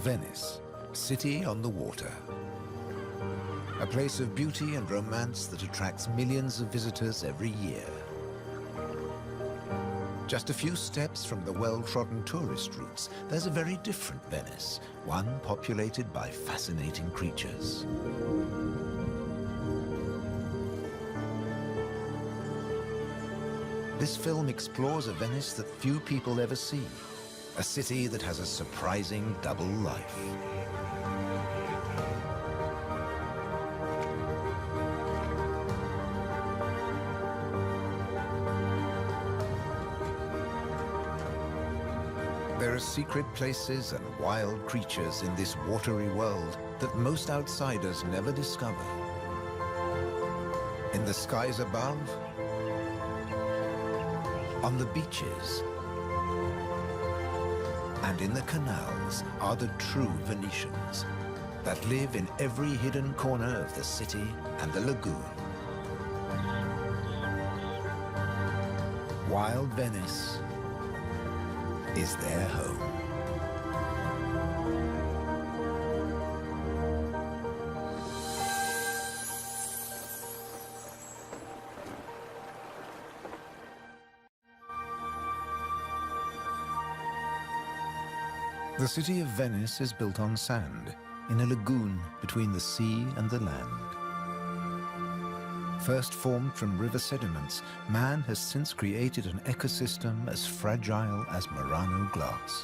Venice, city on the water. A place of beauty and romance that attracts millions of visitors every year. Just a few steps from the well-trodden tourist routes, there's a very different Venice, one populated by fascinating creatures. This film explores a Venice that few people ever see, a city that has a surprising double life. There are secret places and wild creatures in this watery world that most outsiders never discover. In the skies above, on the beaches, and in the canals are the true Venetians that live in every hidden corner of the city and the lagoon. Wild Venice is their home. The city of Venice is built on sand, in a lagoon between the sea and the land. First formed from river sediments, man has since created an ecosystem as fragile as Murano glass.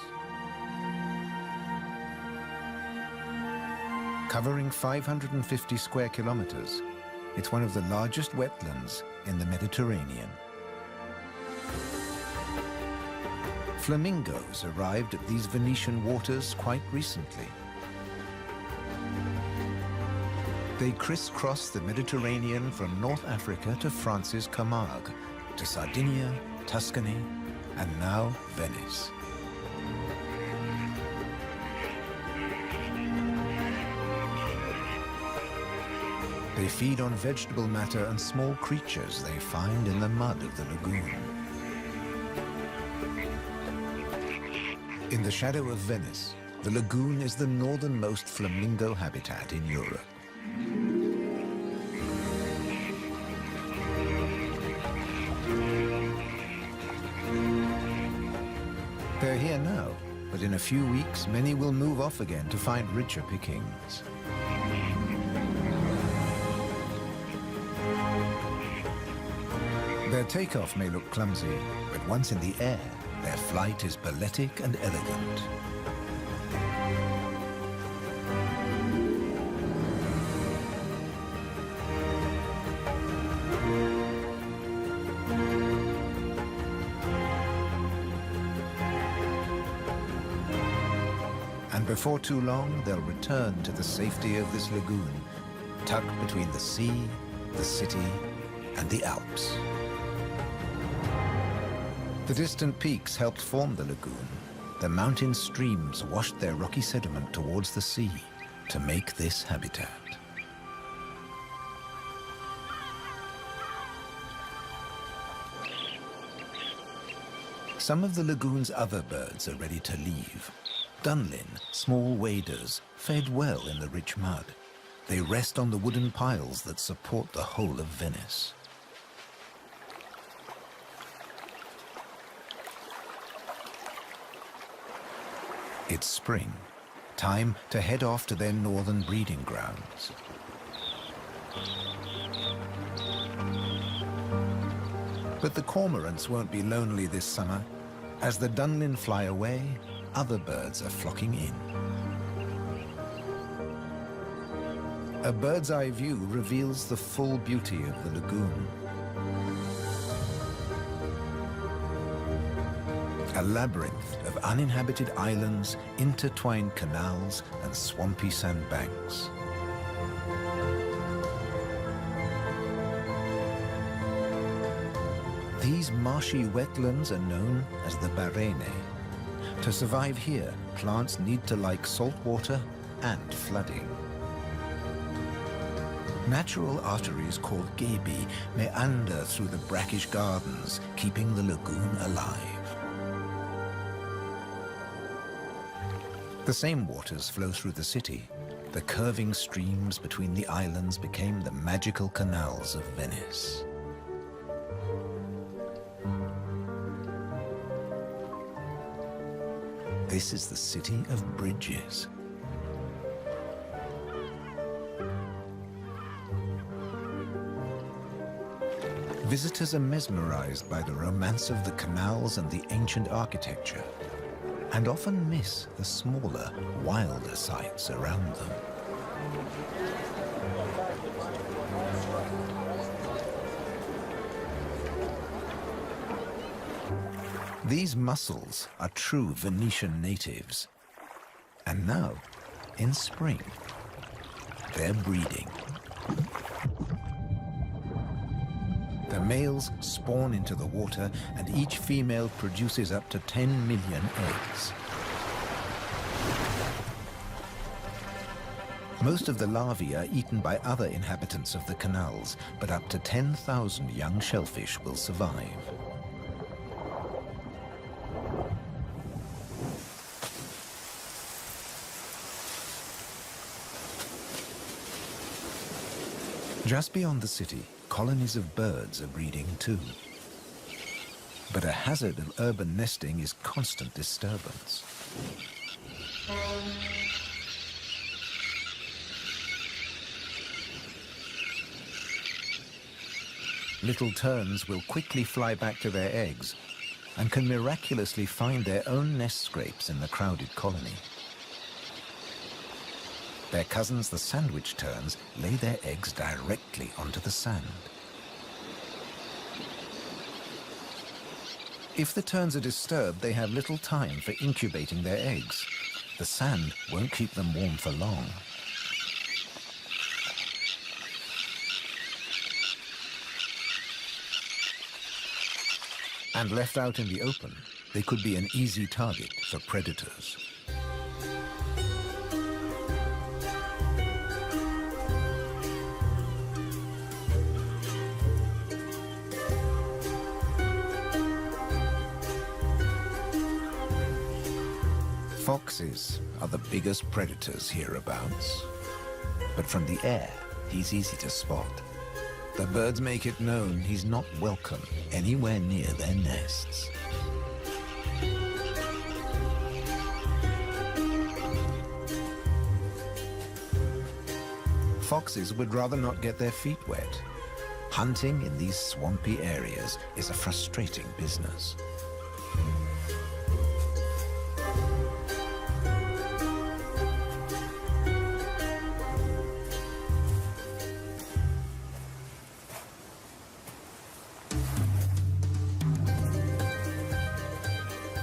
Covering 550 square kilometers, it's one of the largest wetlands in the Mediterranean. Flamingos arrived at these Venetian waters quite recently. They crisscross the Mediterranean from North Africa to France's Camargue, to Sardinia, Tuscany, and now Venice. They feed on vegetable matter and small creatures they find in the mud of the lagoon. In the shadow of Venice, the lagoon is the northernmost flamingo habitat in Europe. They're here now, but in a few weeks, many will move off again to find richer pickings. Their takeoff may look clumsy, but once in the air, their flight is balletic and elegant. And before too long, they'll return to the safety of this lagoon, tucked between the sea, the city, and the Alps. The distant peaks helped form the lagoon. The mountain streams washed their rocky sediment towards the sea to make this habitat. Some of the lagoon's other birds are ready to leave. Dunlin, small waders, fed well in the rich mud. They rest on the wooden piles that support the whole of Venice. It's spring, time to head off to their northern breeding grounds. But the cormorants won't be lonely this summer. As the Dunlin fly away, other birds are flocking in. A bird's eye view reveals the full beauty of the lagoon. A labyrinth of uninhabited islands, intertwined canals, and swampy sandbanks. These marshy wetlands are known as the Barene. To survive here, plants need to like salt water and flooding. Natural arteries called gabi meander through the brackish gardens, keeping the lagoon alive. The same waters flow through the city. The curving streams between the islands became the magical canals of Venice. This is the city of bridges. Visitors are mesmerized by the romance of the canals and the ancient architecture, and often miss the smaller, wilder sights around them. These mussels are true Venetian natives. And now, in spring, they're breeding. The males spawn into the water, and each female produces up to 10 million eggs. Most of the larvae are eaten by other inhabitants of the canals, but up to 10,000 young shellfish will survive. Just beyond the city, colonies of birds are breeding too. But a hazard of urban nesting is constant disturbance. Little terns will quickly fly back to their eggs and can miraculously find their own nest scrapes in the crowded colony. Their cousins, the sandwich terns, lay their eggs directly onto the sand. If the terns are disturbed, they have little time for incubating their eggs. The sand won't keep them warm for long. And left out in the open, they could be an easy target for predators. Foxes are the biggest predators hereabouts. But from the air, he's easy to spot. The birds make it known he's not welcome anywhere near their nests. Foxes would rather not get their feet wet. Hunting in these swampy areas is a frustrating business.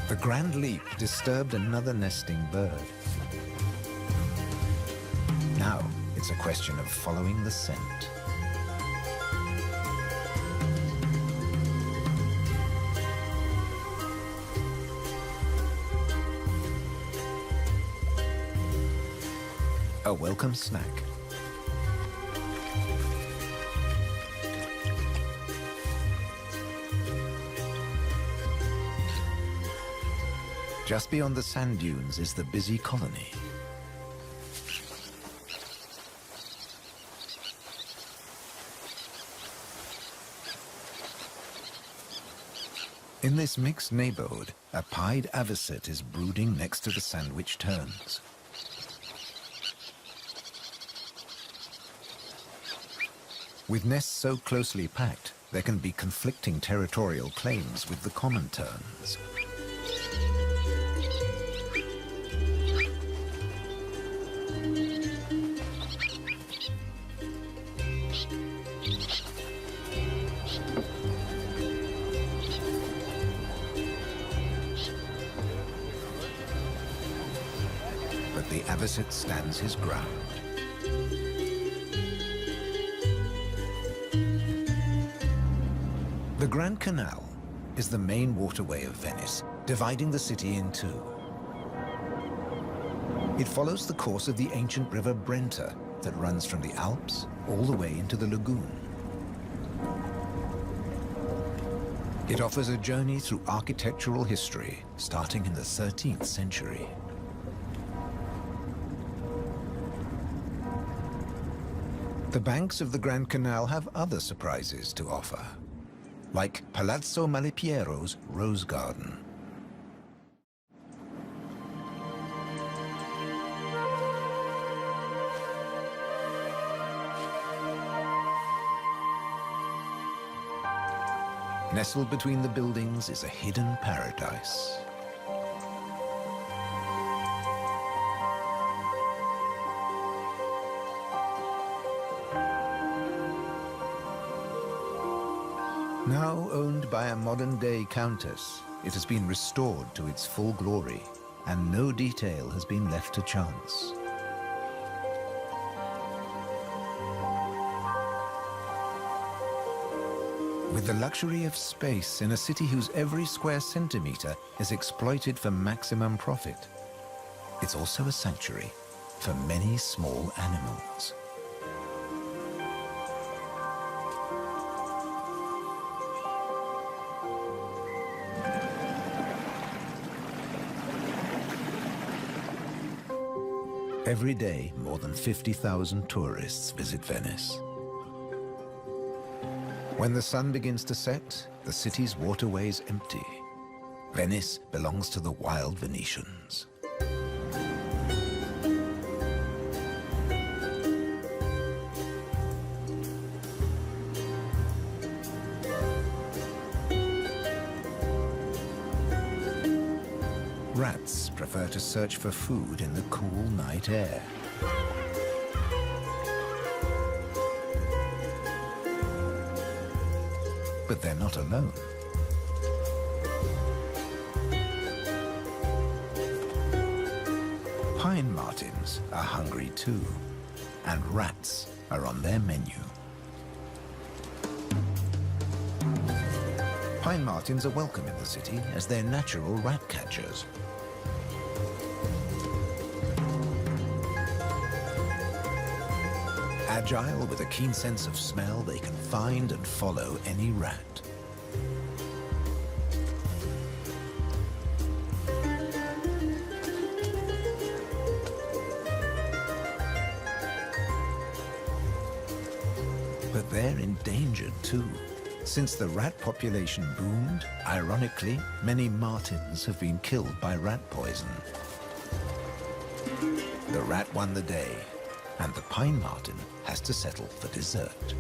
The grand leap disturbed another nesting bird. Now it's a question of following the scent. A welcome snack. Just beyond the sand dunes is the busy colony. In this mixed neighborhood, a pied avocet is brooding next to the sandwich terns. With nests so closely packed, there can be conflicting territorial claims with the common terns. But the avocet stands his ground. The Grand Canal is the main waterway of Venice, dividing the city in two. It follows the course of the ancient river Brenta that runs from the Alps all the way into the lagoon. It offers a journey through architectural history starting in the 13th century. The banks of the Grand Canal have other surprises to offer, like Palazzo Malipiero's Rose Garden. Nestled between the buildings is a hidden paradise. Now owned by a modern-day countess, it has been restored to its full glory, and no detail has been left to chance. With the luxury of space in a city whose every square centimeter is exploited for maximum profit, it's also a sanctuary for many small animals. Every day, more than 50,000 tourists visit Venice. When the sun begins to set, the city's waterways empty. Venice belongs to the wild Venetians. Rats prefer to search for food in the cool night air. But they're not alone. Pine martins are hungry too, and rats are on their menu. Pine martins are welcome in the city as they're natural rat catchers. Agile with a keen sense of smell, they can find and follow any rat. But they're endangered too. Since the rat population boomed, ironically, many martins have been killed by rat poison. The rat won the day, and the pine marten has to settle for dessert.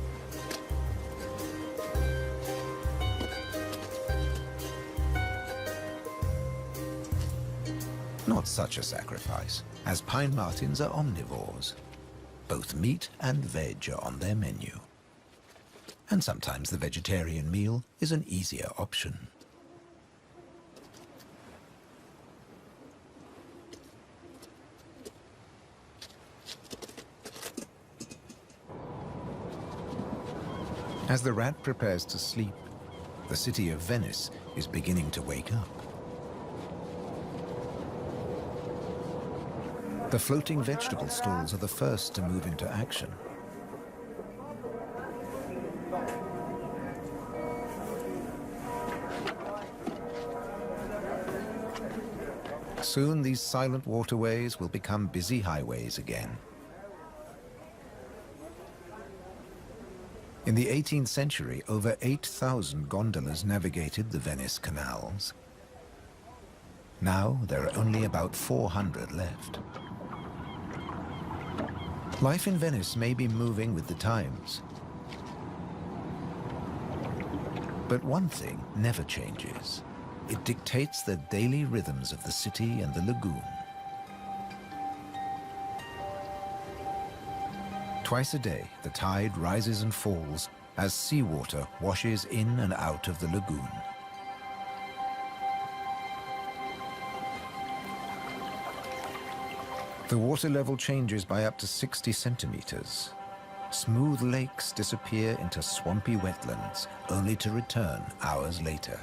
Not such a sacrifice, as pine martens are omnivores. Both meat and veg are on their menu. And sometimes the vegetarian meal is an easier option. As the rat prepares to sleep, the city of Venice is beginning to wake up. The floating vegetable stalls are the first to move into action. Soon these silent waterways will become busy highways again. In the 18th century, over 8,000 gondolas navigated the Venice canals. Now there are only about 400 left. Life in Venice may be moving with the times. But one thing never changes. It dictates the daily rhythms of the city and the lagoon. Twice a day, the tide rises and falls as seawater washes in and out of the lagoon. The water level changes by up to 60 centimeters. Smooth lakes disappear into swampy wetlands, only to return hours later.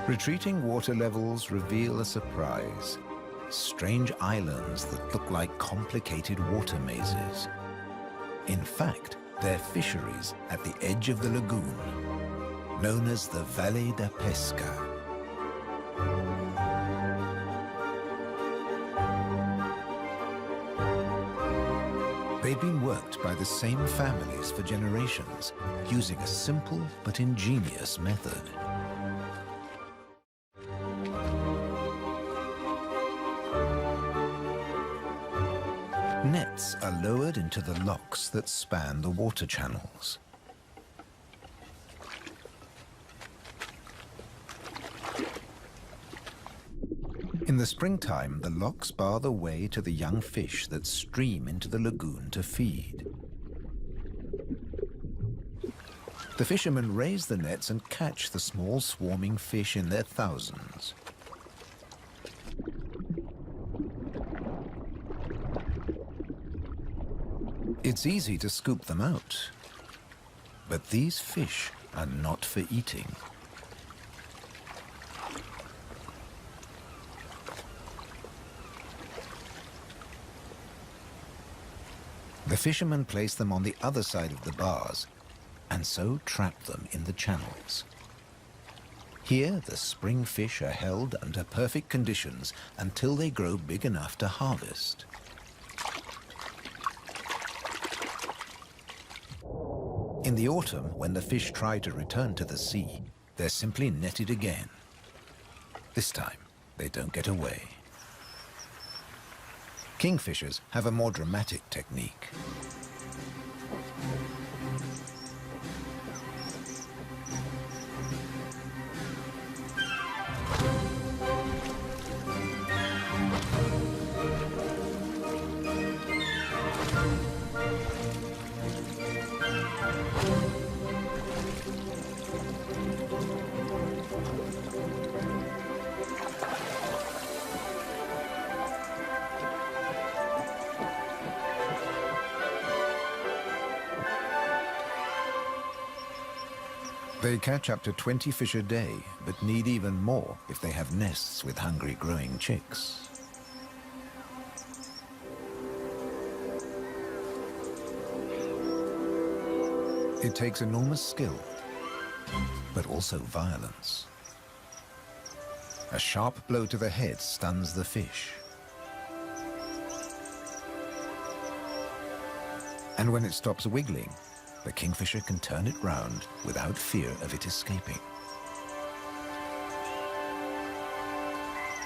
Retreating water levels reveal a surprise. Strange islands that look like complicated water mazes. In fact, they're fisheries at the edge of the lagoon. known as the Valle da Pesca. They'd been worked by the same families for generations, using a simple but ingenious method. Nets are lowered into the locks that span the water channels. In the springtime, the locks bar the way to the young fish that stream into the lagoon to feed. The fishermen raise the nets and catch the small swarming fish in their thousands. It's easy to scoop them out, but these fish are not for eating. The fishermen place them on the other side of the bars and so trap them in the channels. Here, the spring fish are held under perfect conditions until they grow big enough to harvest. In the autumn, when the fish try to return to the sea, they're simply netted again. This time, they don't get away. Kingfishers have a more dramatic technique. They catch up to 20 fish a day, but need even more if they have nests with hungry growing chicks. It takes enormous skill, but also violence. A sharp blow to the head stuns the fish. And when it stops wiggling, the kingfisher can turn it round without fear of it escaping.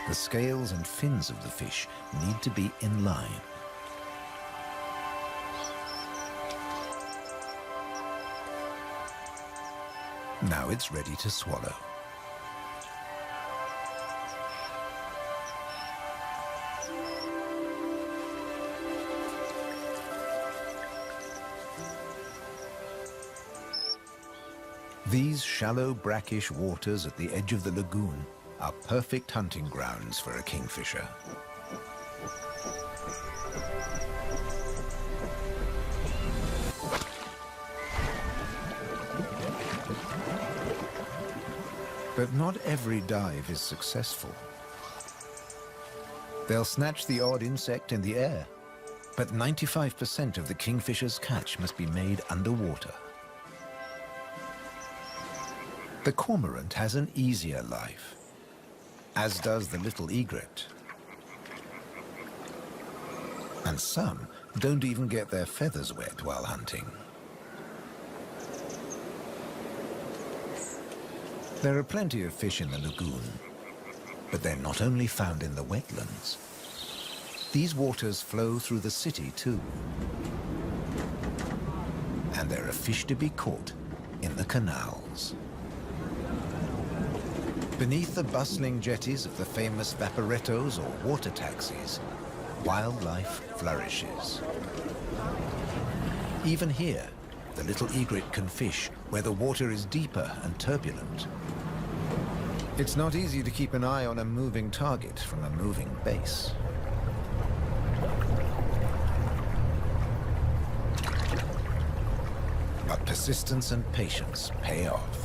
The scales and fins of the fish need to be in line. Now it's ready to swallow. These shallow, brackish waters at the edge of the lagoon are perfect hunting grounds for a kingfisher. But not every dive is successful. They'll snatch the odd insect in the air, but 95% of the kingfisher's catch must be made underwater. The cormorant has an easier life, as does the little egret. And some don't even get their feathers wet while hunting. There are plenty of fish in the lagoon, but they're not only found in the wetlands. These waters flow through the city too. And there are fish to be caught in the canals. Beneath the bustling jetties of the famous vaporettos or water taxis, wildlife flourishes. Even here, the little egret can fish where the water is deeper and turbulent. It's not easy to keep an eye on a moving target from a moving base. But persistence and patience pay off.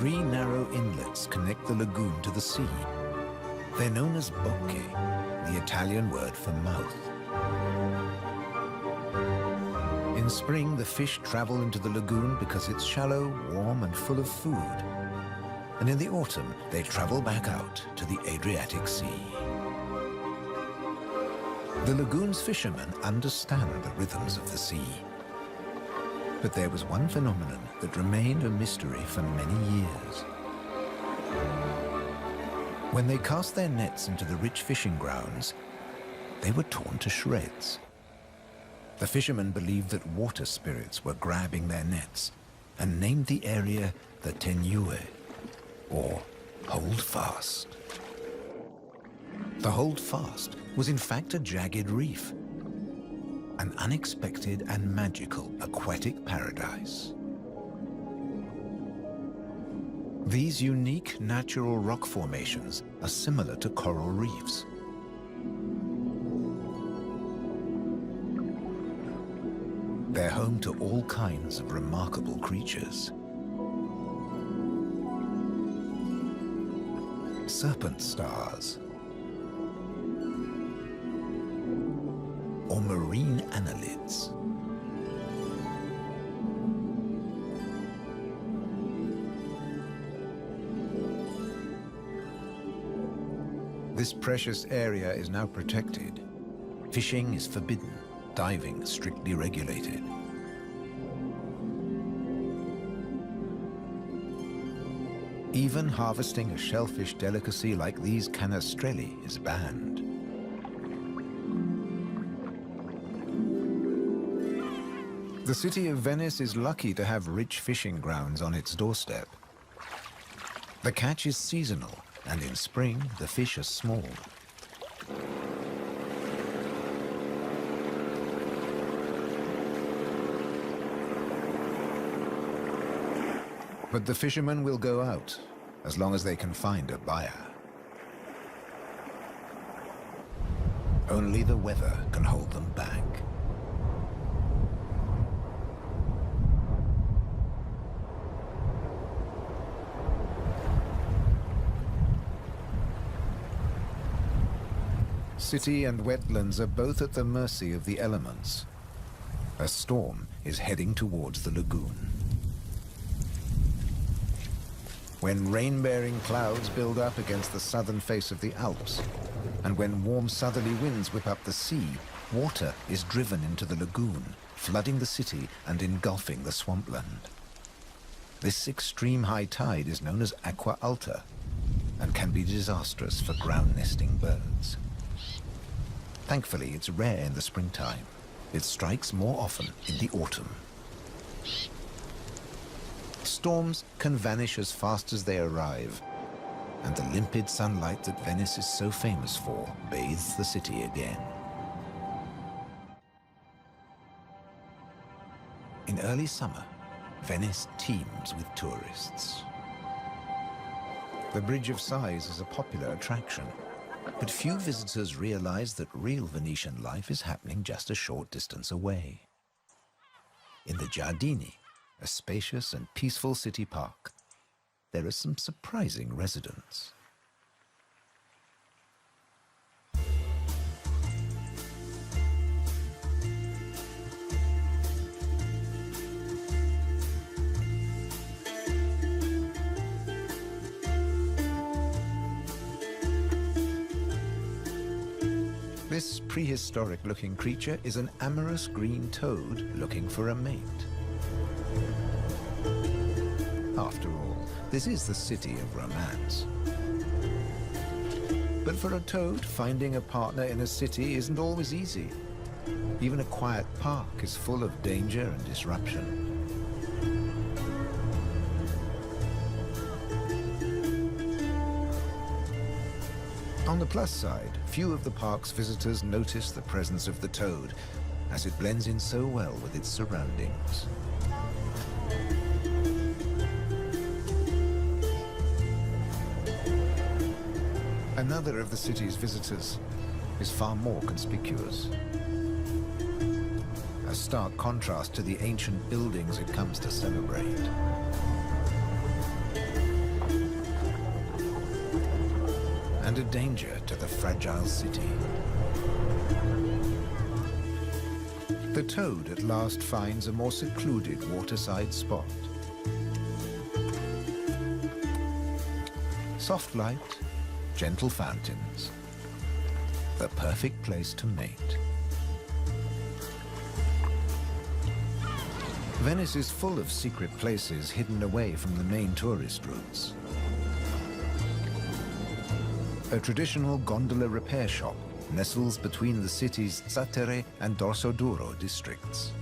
3 narrow inlets connect the lagoon to the sea. They're known as bocche, the Italian word for mouth. In spring, the fish travel into the lagoon because it's shallow, warm, and full of food. And in the autumn, they travel back out to the Adriatic Sea. The lagoon's fishermen understand the rhythms of the sea. But there was one phenomenon that remained a mystery for many years. When they cast their nets into the rich fishing grounds, they were torn to shreds. The fishermen believed that water spirits were grabbing their nets and named the area the Tenue, or Hold Fast. The Hold Fast was in fact a jagged reef, an unexpected and magical aquatic paradise. These unique natural rock formations are similar to coral reefs. They're home to all kinds of remarkable creatures. Serpent stars, or marine annelids. This precious area is now protected. Fishing is forbidden, diving strictly regulated. Even harvesting a shellfish delicacy like these canestrelli is banned. The city of Venice is lucky to have rich fishing grounds on its doorstep. The catch is seasonal, and in spring, the fish are small. But the fishermen will go out, as long as they can find a buyer. Only the weather can hold them back. City and wetlands are both at the mercy of the elements. A storm is heading towards the lagoon. When rain-bearing clouds build up against the southern face of the Alps, and when warm southerly winds whip up the sea, water is driven into the lagoon, flooding the city and engulfing the swampland. This extreme high tide is known as aqua alta and can be disastrous for ground-nesting birds. Thankfully, it's rare in the springtime. It strikes more often in the autumn. Storms can vanish as fast as they arrive, and the limpid sunlight that Venice is so famous for bathes the city again. In early summer, Venice teems with tourists. The Bridge of Sighs is a popular attraction, but few visitors realize that real Venetian life is happening just a short distance away. In the Giardini, a spacious and peaceful city park, there are some surprising residents. This prehistoric-looking creature is an amorous green toad looking for a mate. After all, this is the city of romance. But for a toad, finding a partner in a city isn't always easy. Even a quiet park is full of danger and disruption. On the plus side, few of the park's visitors notice the presence of the toad, as it blends in so well with its surroundings. Another of the city's visitors is far more conspicuous. A stark contrast to the ancient buildings it comes to celebrate. and a danger to the fragile city. The toad at last finds a more secluded waterside spot. Soft light, gentle fountains, the perfect place to mate. Venice is full of secret places hidden away from the main tourist routes. A traditional gondola repair shop nestles between the city's Zattere and Dorsoduro districts.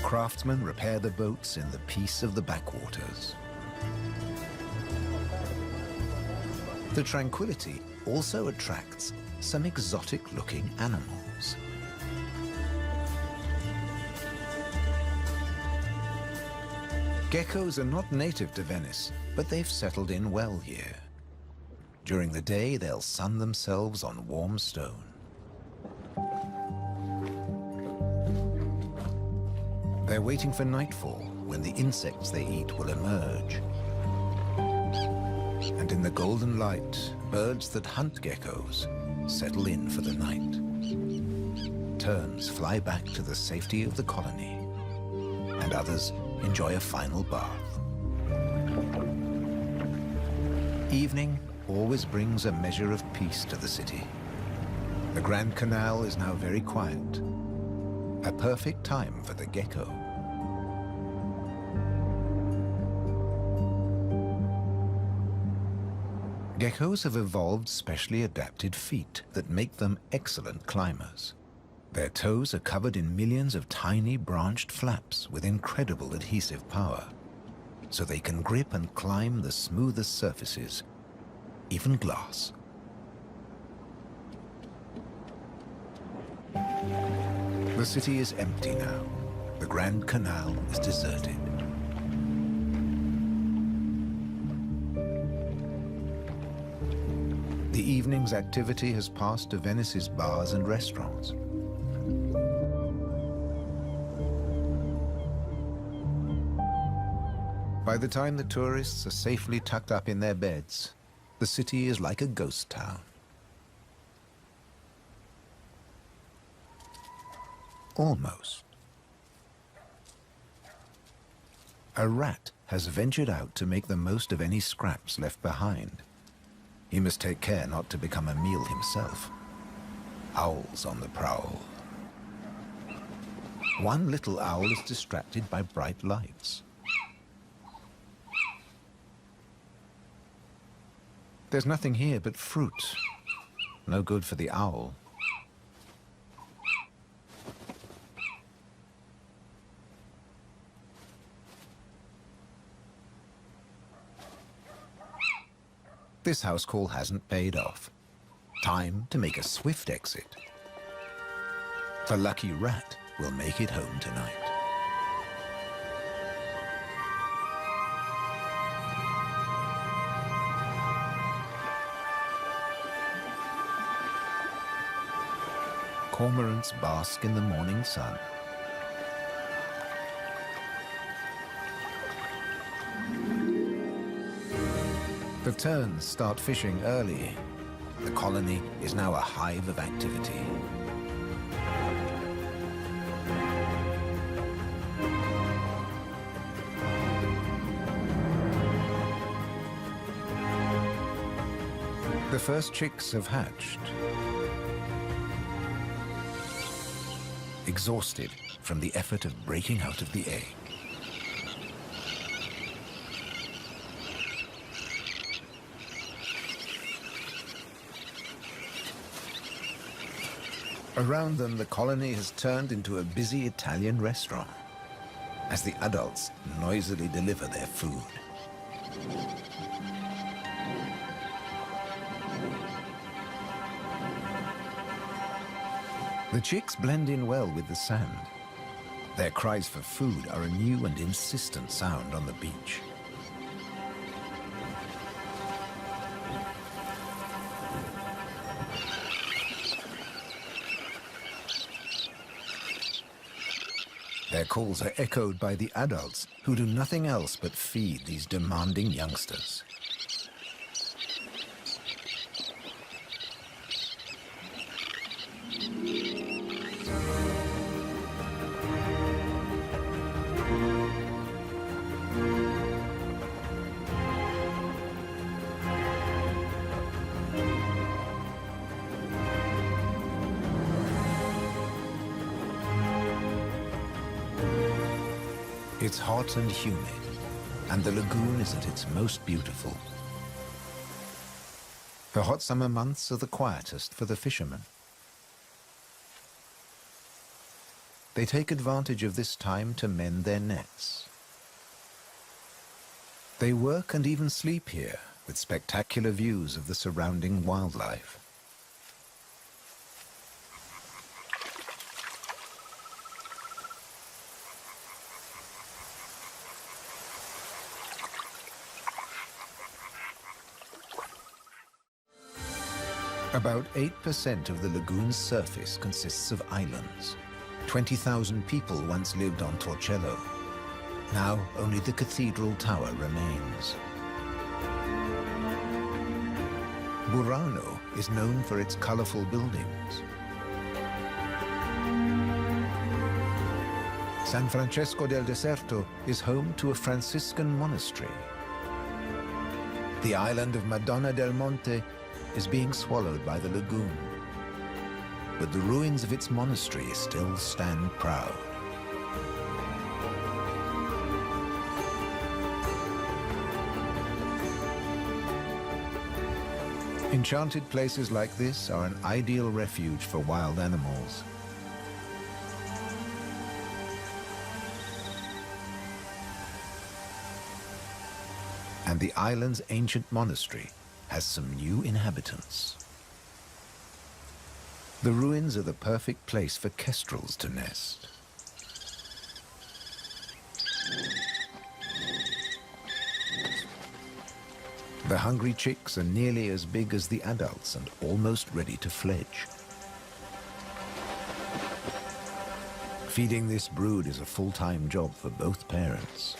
Craftsmen repair the boats in the peace of the backwaters. The tranquility also attracts some exotic-looking animals. Geckos are not native to Venice, but they've settled in well here. During the day, they'll sun themselves on warm stone. They're waiting for nightfall, when the insects they eat will emerge. And in the golden light, birds that hunt geckos settle in for the night. Terns fly back to the safety of the colony, and others enjoy a final bath. Evening always brings a measure of peace to the city. The Grand Canal is now very quiet, a perfect time for the gecko. Geckos have evolved specially adapted feet that make them excellent climbers. Their toes are covered in millions of tiny branched flaps with incredible adhesive power, so they can grip and climb the smoothest surfaces, even glass. The city is empty now. The Grand Canal is deserted. The evening's activity has passed to Venice's bars and restaurants. By the time the tourists are safely tucked up in their beds, the city is like a ghost town. Almost. A rat has ventured out to make the most of any scraps left behind. He must take care not to become a meal himself. Owls on the prowl. One little owl is distracted by bright lights. There's nothing here but fruit. No good for the owl. This house call hasn't paid off. Time to make a swift exit. The lucky rat will make it home tonight. Cormorants bask in the morning sun. The terns start fishing early. The colony is now a hive of activity. The first chicks have hatched. Exhausted from the effort of breaking out of the egg. Around them, the colony has turned into a busy Italian restaurant as the adults noisily deliver their food. The chicks blend in well with the sand. Their cries for food are a new and insistent sound on the beach. Their calls are echoed by the adults, who do nothing else but feed these demanding youngsters. It's hot and humid, and the lagoon is at its most beautiful. The hot summer months are the quietest for the fishermen. They take advantage of this time to mend their nets. They work and even sleep here, with spectacular views of the surrounding wildlife. About 8% of the lagoon's surface consists of islands. 20,000 people once lived on Torcello. Now only the cathedral tower remains. Burano is known for its colorful buildings. San Francesco del Deserto is home to a Franciscan monastery. The island of Madonna del Monte is being swallowed by the lagoon, but the ruins of its monastery still stand proud. Enchanted places like this are an ideal refuge for wild animals. And the island's ancient monastery has some new inhabitants. The ruins are the perfect place for kestrels to nest. The hungry chicks are nearly as big as the adults and almost ready to fledge. Feeding this brood is a full-time job for both parents.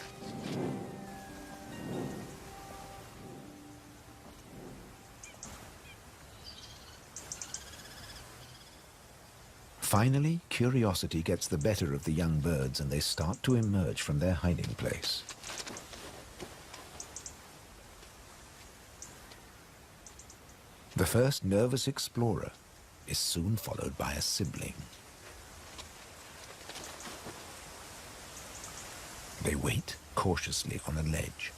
Finally, curiosity gets the better of the young birds and they start to emerge from their hiding place. The first nervous explorer is soon followed by a sibling. They wait cautiously on a ledge,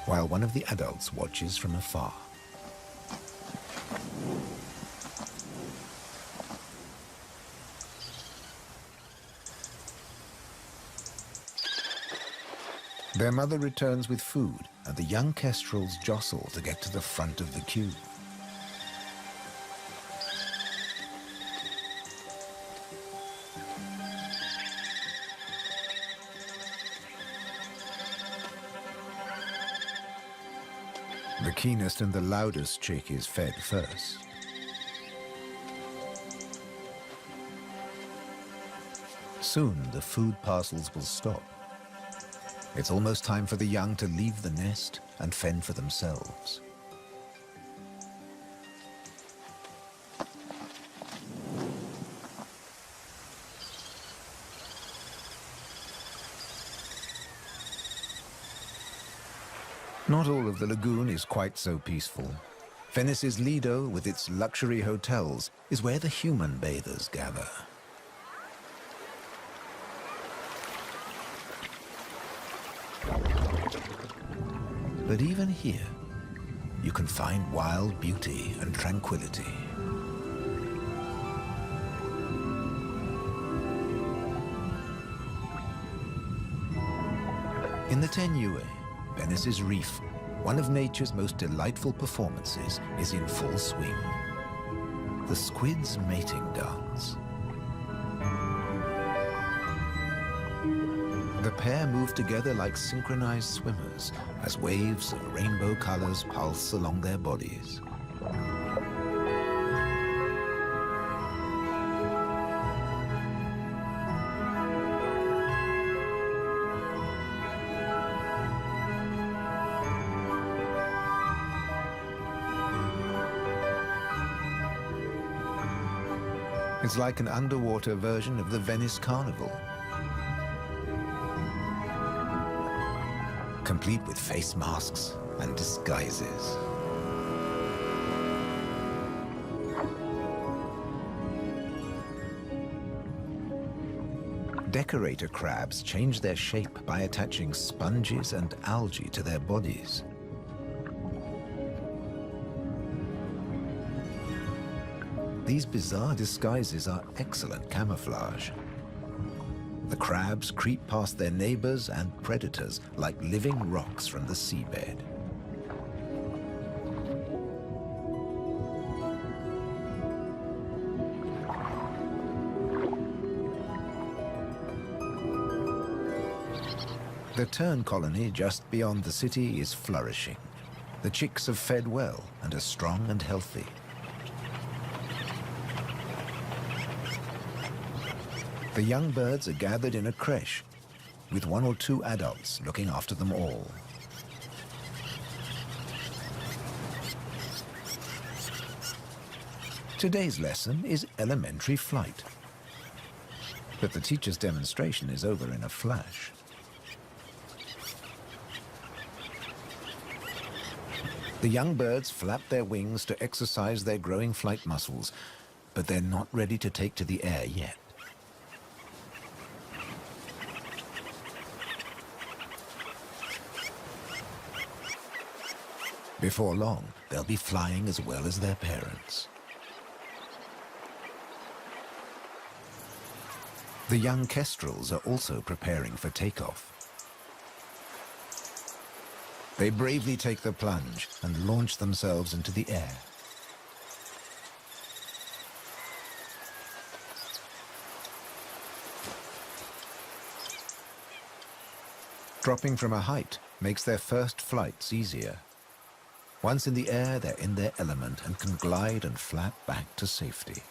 while one of the adults watches from afar. Their mother returns with food, and the young kestrels jostle to get to the front of the queue. The keenest and the loudest chick is fed first. Soon the food parcels will stop. It's almost time for the young to leave the nest and fend for themselves. Not all of the lagoon is quite so peaceful. Venice's Lido, with its luxury hotels, is where the human bathers gather. But even here, you can find wild beauty and tranquility. In the Tenue, Venice's reef, one of nature's most delightful performances is in full swing. The squid's mating dance. The pair move together like synchronized swimmers as waves of rainbow colors pulse along their bodies. It's like an underwater version of the Venice Carnival, complete with face masks and disguises. Decorator crabs change their shape by attaching sponges and algae to their bodies. These bizarre disguises are excellent camouflage. The crabs creep past their neighbors and predators like living rocks from the seabed. The tern colony just beyond the city is flourishing. The chicks have fed well and are strong and healthy. The young birds are gathered in a creche, with 1 or 2 adults looking after them all. Today's lesson is elementary flight. But the teacher's demonstration is over in a flash. The young birds flap their wings to exercise their growing flight muscles, but they're not ready to take to the air yet. Before long, they'll be flying as well as their parents. The young kestrels are also preparing for takeoff. They bravely take the plunge and launch themselves into the air. Dropping from a height makes their first flights easier. Once in the air, they're in their element and can glide and flap back to safety.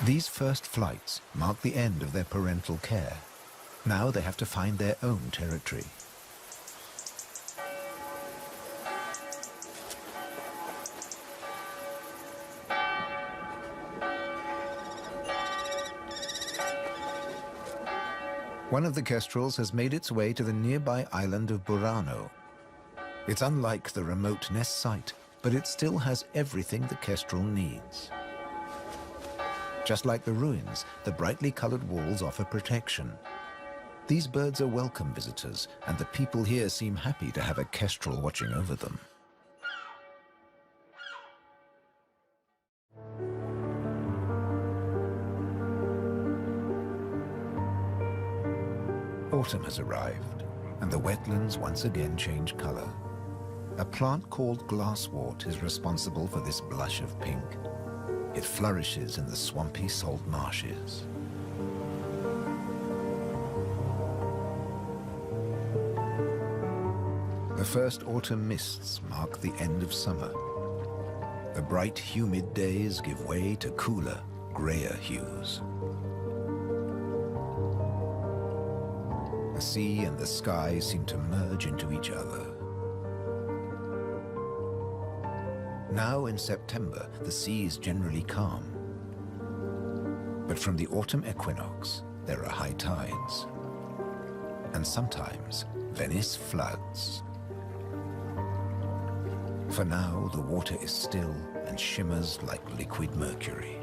These first flights mark the end of their parental care. Now they have to find their own territory. One of the kestrels has made its way to the nearby island of Burano. It's unlike the remote nest site, but it still has everything the kestrel needs. Just like the ruins, the brightly colored walls offer protection. These birds are welcome visitors, and the people here seem happy to have a kestrel watching over them. Autumn has arrived, and the wetlands once again change color. A plant called glasswort is responsible for this blush of pink. It flourishes in the swampy salt marshes. The first autumn mists mark the end of summer. The bright, humid days give way to cooler, grayer hues. The sea and the sky seem to merge into each other. Now in September, the sea is generally calm. But from the autumn equinox, there are high tides. And sometimes, Venice floods. For now, the water is still and shimmers like liquid mercury.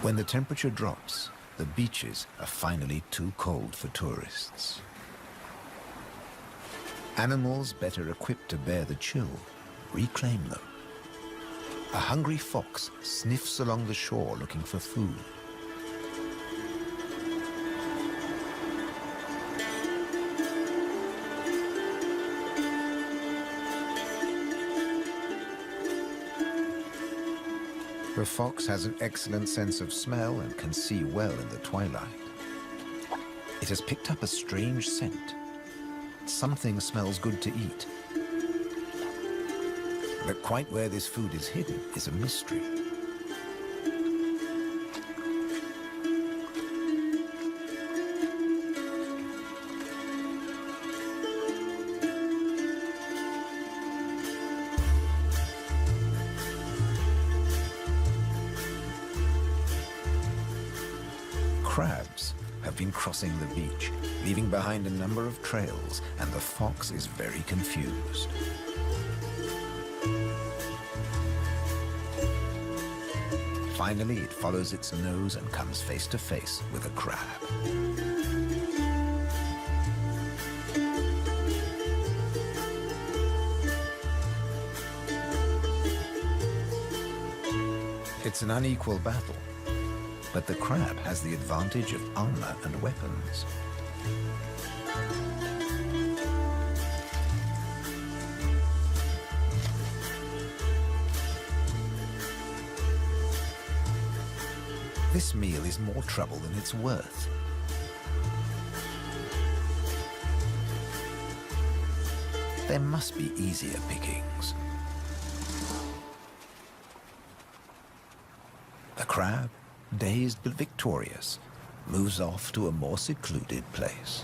When the temperature drops, the beaches are finally too cold for tourists. Animals better equipped to bear the chill reclaim them. A hungry fox sniffs along the shore looking for food. The fox has an excellent sense of smell and can see well in the twilight. It has picked up a strange scent. Something smells good to eat. But quite where this food is hidden is a mystery. crabs have been crossing the beach, leaving behind a number of trails, and the fox is very confused. Finally, it follows its nose and comes face to face with a crab. It's an unequal battle, but the crab has the advantage of armor and weapons. This meal is more trouble than it's worth. There must be easier pickings. The crab, dazed but victorious, moves off to a more secluded place.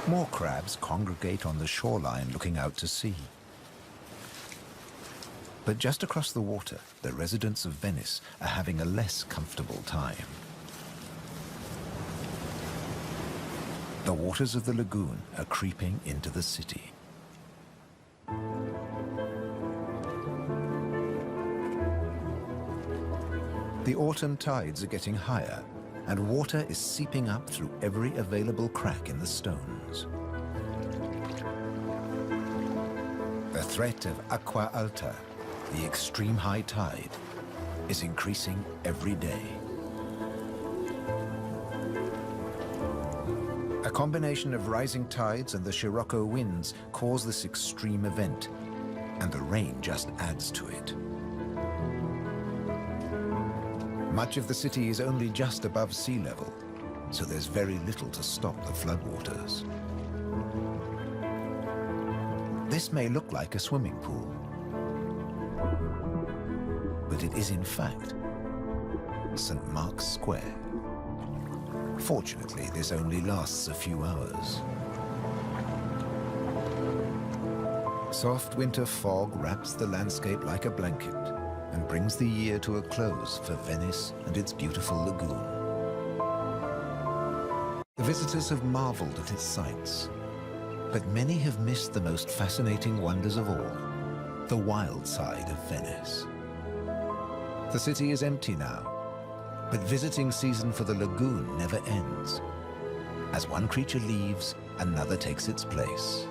More crabs congregate on the shoreline looking out to sea. But just across the water, the residents of Venice are having a less comfortable time. The waters of the lagoon are creeping into the city. The autumn tides are getting higher, and water is seeping up through every available crack in the stones. The threat of acqua alta, the extreme high tide, is increasing every day. A combination of rising tides and the Scirocco winds cause this extreme event, and the rain just adds to it. Much of the city is only just above sea level, so there's very little to stop the floodwaters. This may look like a swimming pool, but it is in fact St. Mark's Square. Fortunately, this only lasts a few hours. Soft winter fog wraps the landscape like a blanket and brings the year to a close for Venice and its beautiful lagoon. The visitors have marveled at its sights, but many have missed the most fascinating wonders of all, the wild side of Venice. The city is empty now, but visiting season for the lagoon never ends. As one creature leaves, another takes its place.